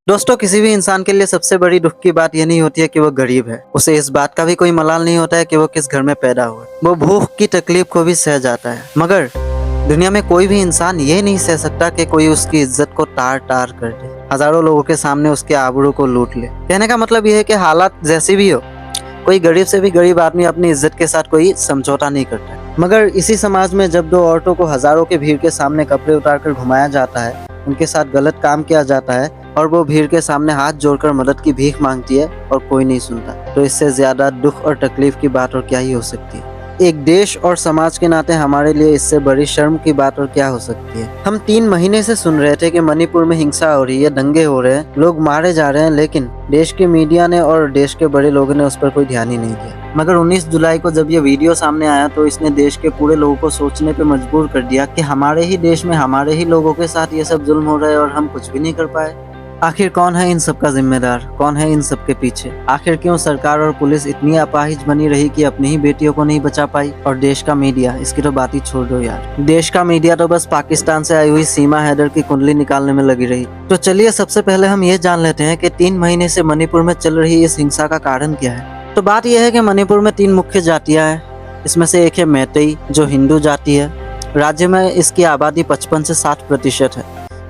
दोस्तों, किसी भी इंसान के लिए सबसे बड़ी दुख की बात ये नहीं होती है कि वो गरीब है। उसे इस बात का भी कोई मलाल नहीं होता है कि वो किस घर में पैदा हुआ। वो भूख की तकलीफ को भी सह जाता है, मगर दुनिया में कोई भी इंसान ये नहीं सह सकता कि कोई उसकी इज्जत को तार तार कर दे, हजारों लोगों के सामने उसके आबरू को लूट ले। कहने का मतलब ये है कि हालात जैसी भी हो, कोई गरीब से भी गरीब आदमी अपनी इज्जत के साथ कोई समझौता नहीं करता। मगर इसी समाज में जब दो औरतों को हजारों की भीड़ के सामने कपड़े उतारकर घुमाया जाता है, उनके साथ गलत काम किया जाता है और वो भीड़ के सामने हाथ जोड़कर मदद की भीख मांगती है और कोई नहीं सुनता, तो इससे ज्यादा दुख और तकलीफ की बात और क्या ही हो सकती है। एक देश और समाज के नाते हमारे लिए इससे बड़ी शर्म की बात और क्या हो सकती है। हम 3 महीने से सुन रहे थे कि मणिपुर में हिंसा हो रही है, दंगे हो रहे हैं, लोग मारे जा रहे हैं, लेकिन देश के मीडिया ने और देश के बड़े लोगों ने उस पर कोई ध्यान ही नहीं दिया। मगर 19 जुलाई को जब ये वीडियो सामने आया तो इसने देश के पूरे लोगों को सोचने पे मजबूर कर दिया कि हमारे ही देश में हमारे ही लोगों के साथ ये सब जुल्म हो रहा है और हम कुछ भी नहीं कर पाए। आखिर कौन है इन सब का जिम्मेदार, कौन है इन सब के पीछे? आखिर क्यों सरकार और पुलिस इतनी अपाहिज बनी रही कि अपनी ही बेटियों को नहीं बचा पाई? और देश का मीडिया, इसकी तो बात ही छोड़ दो यार। देश का मीडिया तो बस पाकिस्तान से आई हुई सीमा हैदर की कुंडली निकालने में लगी रही। तो चलिए सबसे पहले हम ये जान लेते हैं कि 3 महीने से मणिपुर में चल रही इस हिंसा का कारण क्या है। तो बात यह है कि मणिपुर में 3 मुख्य जातियां हैं। इसमें से एक है मैतेई, जो हिंदू जाति है। राज्य में इसकी आबादी 55 से 60% है,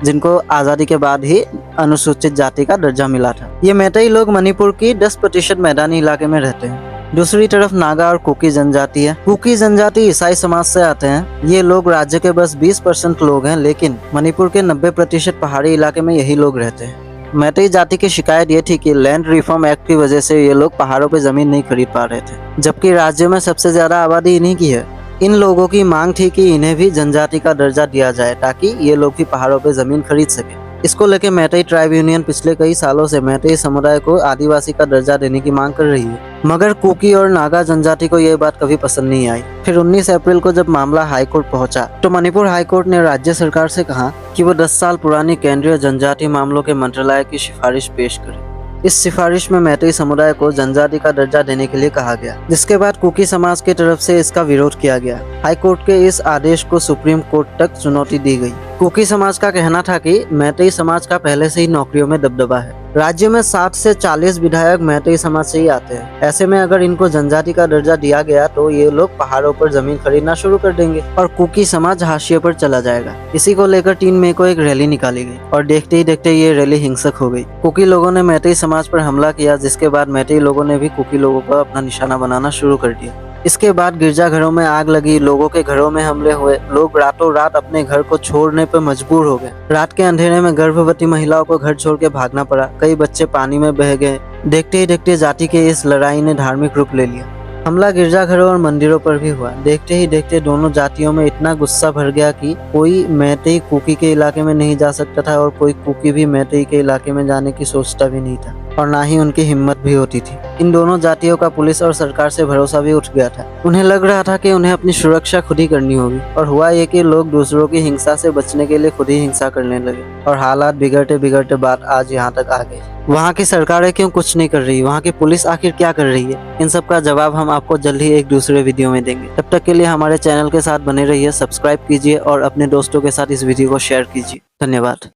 जिनको आज़ादी के बाद ही अनुसूचित जाति का दर्जा मिला था। ये मैतेई लोग मणिपुर की 10% मैदानी इलाके में रहते हैं। दूसरी तरफ नागा और कुकी जनजाति है। कुकी जनजाति ईसाई समाज से आते हैं। ये लोग राज्य के बस 20% लोग हैं, लेकिन मणिपुर के 90% पहाड़ी इलाके में यही लोग रहते हैं। मैतेई जाति की शिकायत ये थी कि लैंड रिफॉर्म एक्ट की वजह से ये लोग पहाड़ों पे जमीन नहीं खरीद पा रहे थे, जबकि राज्य में सबसे ज्यादा आबादी इन्हीं की है। इन लोगों की मांग थी कि इन्हें भी जनजाति का दर्जा दिया जाए ताकि ये लोग भी पहाड़ों पे जमीन खरीद सके। इसको लेकर मैतेई ट्राइब यूनियन पिछले कई सालों से मैतेई समुदाय को आदिवासी का दर्जा देने की मांग कर रही है, मगर कुकी और नागा जनजाति को ये बात कभी पसंद नहीं आई। फिर 19 अप्रैल को जब मामला हाईकोर्ट पहुंचा तो मणिपुर हाईकोर्ट ने राज्य सरकार से कहा कि वो 10 साल पुरानी केंद्रीय जनजाति मामलों के मंत्रालय की सिफारिश पेश करे। इस सिफारिश में मैतेई समुदाय को जनजाति का दर्जा देने के लिए कहा गया, जिसके बाद कुकी समाज की तरफ से इसका विरोध किया गया। हाईकोर्ट के इस आदेश को सुप्रीम कोर्ट तक चुनौती दी गई। कुकी समाज का कहना था कि मैतेई समाज का पहले से ही नौकरियों में दबदबा है। राज्य में 60 से 40 विधायक मैतेई समाज से ही आते हैं। ऐसे में अगर इनको जनजाति का दर्जा दिया गया तो ये लोग पहाड़ों पर जमीन खरीदना शुरू कर देंगे और कुकी समाज हाशिए पर चला जाएगा। इसी को लेकर 3 मई को एक रैली निकाली गई और देखते ही देखते ये रैली हिंसक हो गई। कुकी लोगों ने मैतेई समाज पर हमला किया, जिसके बाद मैतेई लोगों ने भी कुकी लोगों को अपना निशाना बनाना शुरू कर दिया। इसके बाद गिरजाघरों में आग लगी, लोगों के घरों में हमले हुए, लोग रातों रात अपने घर को छोड़ने पर मजबूर हो गए। रात के अंधेरे में गर्भवती महिलाओं को घर छोड़ के भागना पड़ा, कई बच्चे पानी में बह गए। देखते ही देखते जाति के इस लड़ाई ने धार्मिक रूप ले लिया। हमला गिरजाघरों और मंदिरों पर भी हुआ। देखते ही देखते दोनों जातियों में इतना गुस्सा भर गया कि कोई मैतेई कुकी के इलाके में नहीं जा सकता था और कोई कुकी भी मैतेई के इलाके में जाने की सोचता भी नहीं था, और ना ही उनकी हिम्मत भी होती थी। इन दोनों जातियों का पुलिस और सरकार से भरोसा भी उठ गया था। उन्हें लग रहा था कि उन्हें अपनी सुरक्षा खुद ही करनी होगी, और हुआ ये कि लोग दूसरों की हिंसा से बचने के लिए खुद ही हिंसा करने लगे और हालात बिगड़ते बिगड़ते बात आज यहाँ तक आ गई। वहाँ की सरकारें क्यों कुछ नहीं कर रही, वहाँ की पुलिस आखिर क्या कर रही है, इन सब का जवाब हम आपको जल्द ही एक दूसरे वीडियो में देंगे। तब तक के लिए हमारे चैनल के साथ बने रहिए, सब्सक्राइब कीजिए और अपने दोस्तों के साथ इस वीडियो को शेयर कीजिए। धन्यवाद।